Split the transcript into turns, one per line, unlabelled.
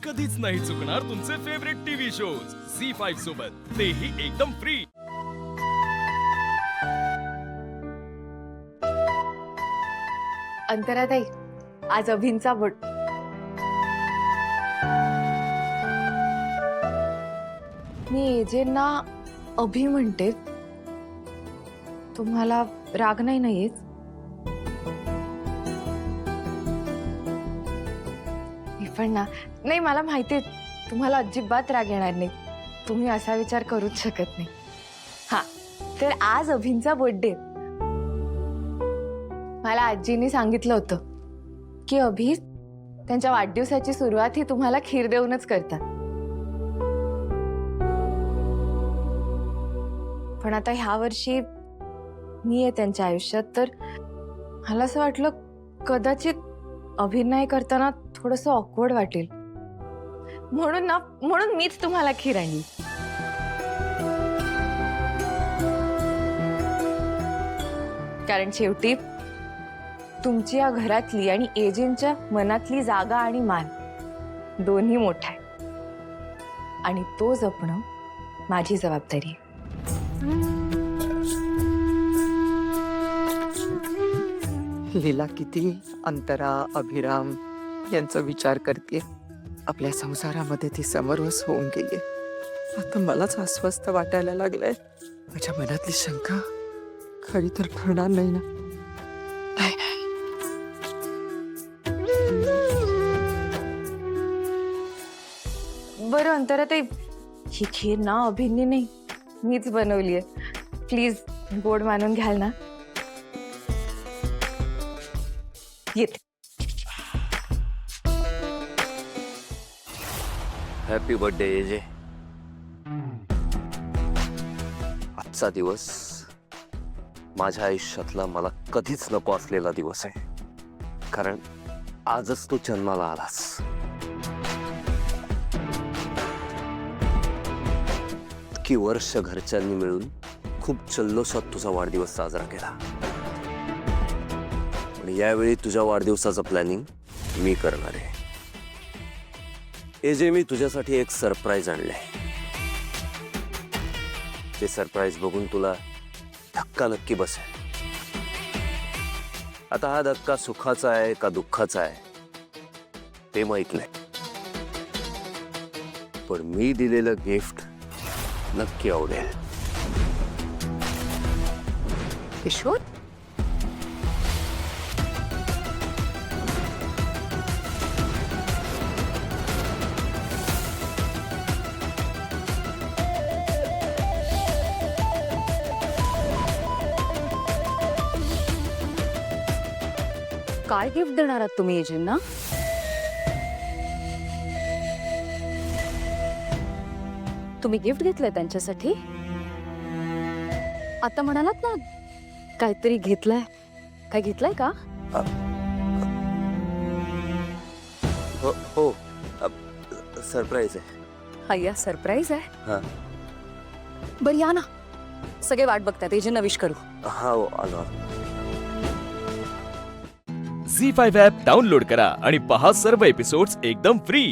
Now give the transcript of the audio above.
कधीच नाही चुकणार तुमचे फेवरेट टीव्ही शोज झी5 सोबत, तेही एकदम फ्री।
अंतराताई, आज अभिनचा बर्थडे। मी एजेंना अभि म्हणते, तुम्हाला राग नाही ना येत? मी पण ना, नाही मला माहिती आहे तुम्हाला अजिबात राग येणार नाही, तुम्ही असा विचार करूच शकत नाही। हा, तर आज अभिनचा बर्थडे। मला आजीने सांगितलं होतं की अभि त्यांच्या वाढदिवसाची सुरुवात ही तुम्हाला खीर देऊनच करतात। पण आता ह्या वर्षी मी आहे त्यांच्या आयुष्यात, तर मला असं वाटलं कदाचित अभिनय करताना थोडंसं ऑकवर्ड वाटेल, म्हणून मीच तुम्हाला खीर आणली। कारण शेवटी तुमची या घरातली आणि एजेंटच्या मनातली जागा आणि मान दोन्ही मोठा आहे, आणि तो जपणं माझी जबाबदारी आहे।
लीला किती अंतरा अभिराम यांचा विचार करते। आपल्या संसारामध्ये ती समरवस होऊन गेली। आता मलाच अस्वस्थ वाटायला लागलंय। माझ्या मनातली शंका खरी तर ठरणार नाही ना? नाही।
बरं अंतराताई, ही खीर ना अभिनय नाही, मीच बनवली आहे। प्लीज गोड मानून घ्याल ना? येते।
Happy birthday AJ. आजचा दिवस माझ्या आयुष्यातला मला कधीच नको असलेला दिवस आहे, कारण आजच तू जन्माला आलास। इतकी वर्ष घरच्यांनी मिळून खूप जल्लोषात तुझा वाढदिवस साजरा केला, पण यावेळी तुझ्या वाढदिवसाचं प्लॅनिंग मी करणार आहे। एजे, मी तुझ्यासाठी एक सरप्राईज आणलंय। ते सरप्राईज बघून तुला धक्का नक्की बसेल। आता हा धक्का सुखाचा आहे का दुःखाचा आहे ते माहित नाही, पण मी दिलेलं गिफ्ट नक्की आवडेल।
किशोर,
काय गिफ्ट देणार आहात तुम्ही एजेंना? तुम्ही गिफ्ट घेतलंय त्यांच्यासाठी? आता म्हणालात ना काहीतरी घेतलंय, काय घेतलंय का?
हो, सरप्राईज आहे।
अय्या, सरप्राईज आहे?
हा।
बरं या ना, सगळे वाट बघतात, एजेंना विश करू।
हा, आलो।
झी5 ॲप डाउनलोड करा आणि पहा सर्व एपिसोड्स एकदम फ्री।